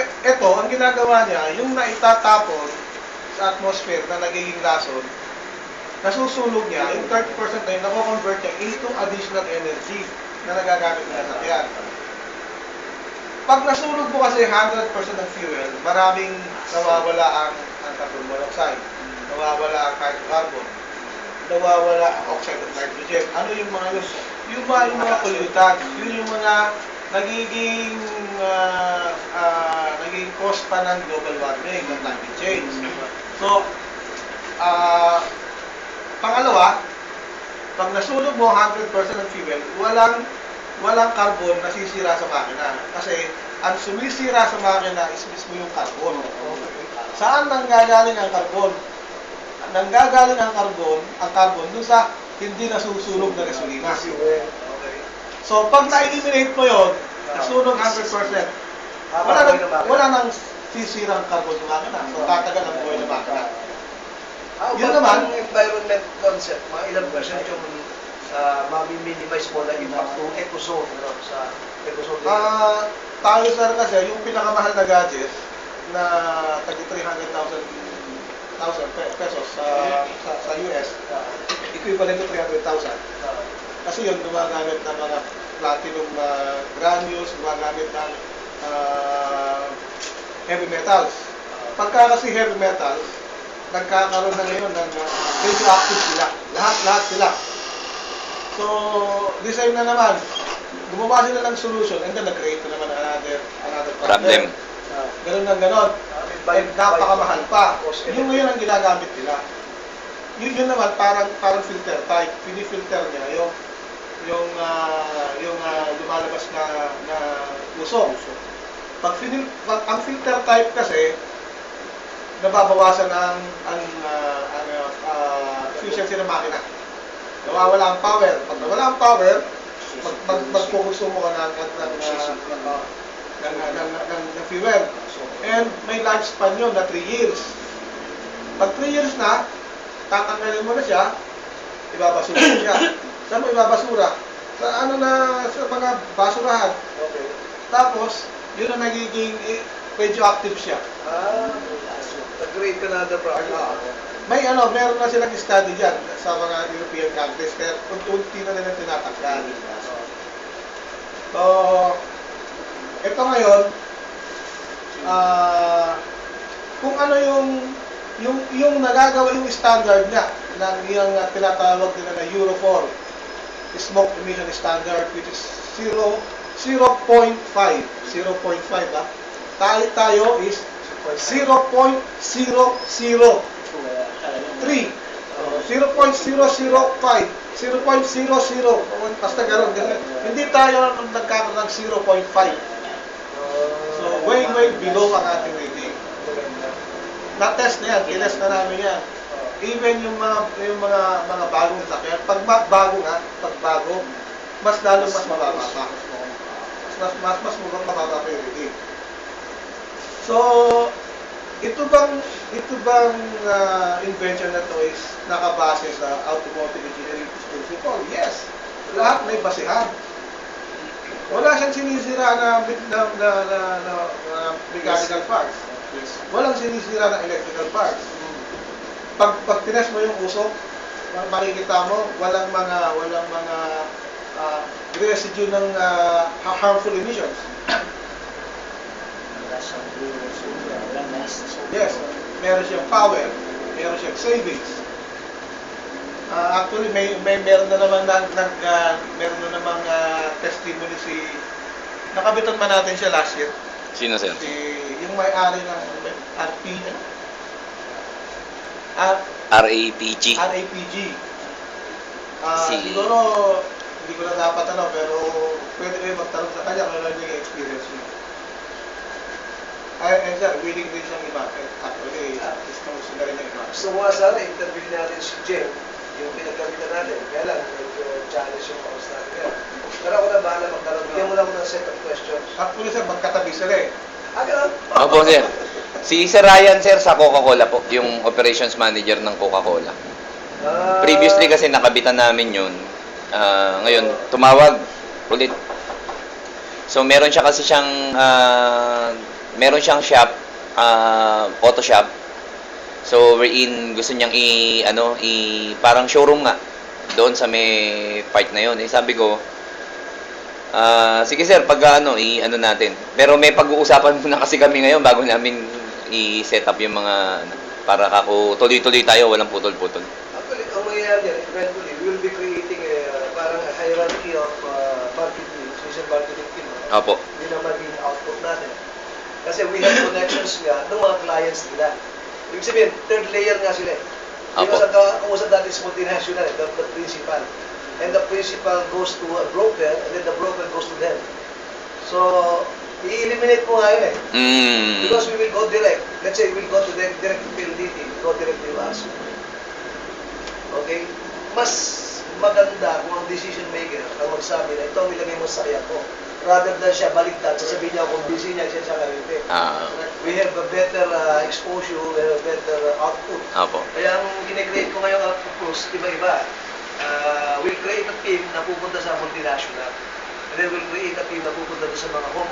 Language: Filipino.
ito, ang ginagawa niya, yung naitatapon sa atmosphere na nagiging lason, nasusunog niya, yung 30% na yun, nako-convert niya into additional energy na nagagamit ng sasakyan. Pag nasunog mo kasi 100% ng fuel, maraming nawawala ang carbon monoxide, nawawala ang hydrocarbon, nawawala ang oxide of nitrogen. Ano yung mga yun? Yung mga pollutants, yun yung mga nagiging cause pa ng global warming, ng climate change. So, pangalawa, pag nasunog mo 100% ng fuel, walang carbon na sisira sa makina. Kasi ang sumisira sa makina is mismo yung carbon. Saan nanggagaling ang carbon? Nanggagaling ang carbon dun sa hindi nasusunog na gasolina. So, pag na-eliminate mo yun, nasunog 100%, wala nang sisirang carbon sa makina. So, tatagal ang buhay ng makina. Yun naman, ang environment concept, mga ilang percent yung mami-minimize mo na impact ng ecozone, sa ecozone. Tayo sir kasi, yung pinakamahal na gadget na tagi 300,000 pesos sa US, equivalent to 300,000. Kasi yun, gumagamit ng mga platinum granules, gumagamit ng heavy metals. Pagka kasi heavy metals, nagkakaroon na ngayon ng radioactive sila. Lahat sila. So, design na naman. Gumawa sila ng solution and then nag-create na naman another problem. Ganun ng ganon. And napakamahal pa. Yung ngayon ang ginagamit nila. Yun naman parang filter type. Pinifilter niya yung lumalabas na usok. Ang filter type kasi nababawasan ang efficiency ng makina. Nawawala ang power. Pag nawala ang power, magkukonsumo ka ng fuel. And may lifespan yun na 3 years. Pag 3 years na, tatanggalin mo na siya, ibabasura siya. Saan mo ibabasura? Sa mga basurahan. Okay. Tapos, yun ang nagiging radioactive siya. Nag-create ka na other problem. Meron na silang study dyan sa mga European countries, kaya unti-unti na nila tinatanggal. So, ito ngayon, kung ano yung nagagawa yung standard nga ng yung tinatawag nila na Euro 4 smoke emission standard, which is 0.5 ba? Tayo is 0.003. 0.005. 0.00. Basta gano'n. Hindi tayo nagkakaroon ng 0.5. So, way below ang ating rating. Na-test na yan. Kinest na namin yan. Even yung mga bagong sakyan, pag bago, mas lalong mas mababa pa. Mas mababa pa yung rating. So, ito bang invention na to is nakabase sa automotive engineering principle? Yes. Lahat may basehan. Wala siyang sinisira na mechanical parts. Walang sinisira na electrical parts. Pag tines mo yung usok, makikita mo walang mga residue ng harmful emissions. Yes, meron siyang power, meron siyang savings. Actually, meron na naman testimony nakabitan man natin siya last year. Sino, sir? Yung may-ari ng RAPG. Siguro, hindi ko na dapat pero pwede kayo magtanong sa kanya kung ano yung experience niya. And sir, willing din siyang i-market. Actually, gusto na rin yung i-market. So mga sana, interview natin si Jem, yung pinagkabitan natin. Kaya lang, challenge yung kaus natin kaya. Pero ako na bahala magtanong. Bigyan mo lang ako ng set of questions. Actually sir, magkatabi sila eh. Ganun? Opo, sir. Si Sir Ryan, sir, sa Coca-Cola po, yung operations manager ng Coca-Cola. Previously kasi nakabitan namin yun. Ngayon, tumawag ulit. So, meron siya kasi siyang meron siyang shop, auto shop. So wherein gusto niyang parang showroom nga doon sa may part na 'yon. Eh sabi ko, sige sir, pag natin. Pero may pag-uusapan muna kasi kami ngayon bago namin i-set up yung mga para kako tuloy-tuloy tayo, walang putol-putol. Actually, ang mangyayari yan, eventually, we will be creating parang a hierarchy of marketing, social marketing team. Opo. Yun ang maging output natin. Kasi we have connections nga ng mga clients nila. Ibig sabihin, third layer nga sila. Apo. Yung kausap natin is multinational, the principal. And the principal goes to a broker, and then the broker goes to them. So, i-eliminate mo nga yun Because we will go direct. Let's say we will go to direct to PLDT, we go direct to us. Okay? Mas maganda kung ang decision maker ang magsabi na ito ang nilagay mo sa sakyan ko. Rather than siya baliktad, sasabihin niya kung busy niya, siya hindi. We have a better exposure, we have a better output. Opo. Kaya ang gine-create ko ngayong output, iba-iba. We'll create a team na pupunta sa multinational. And then we'll create a team na pupunta sa mga home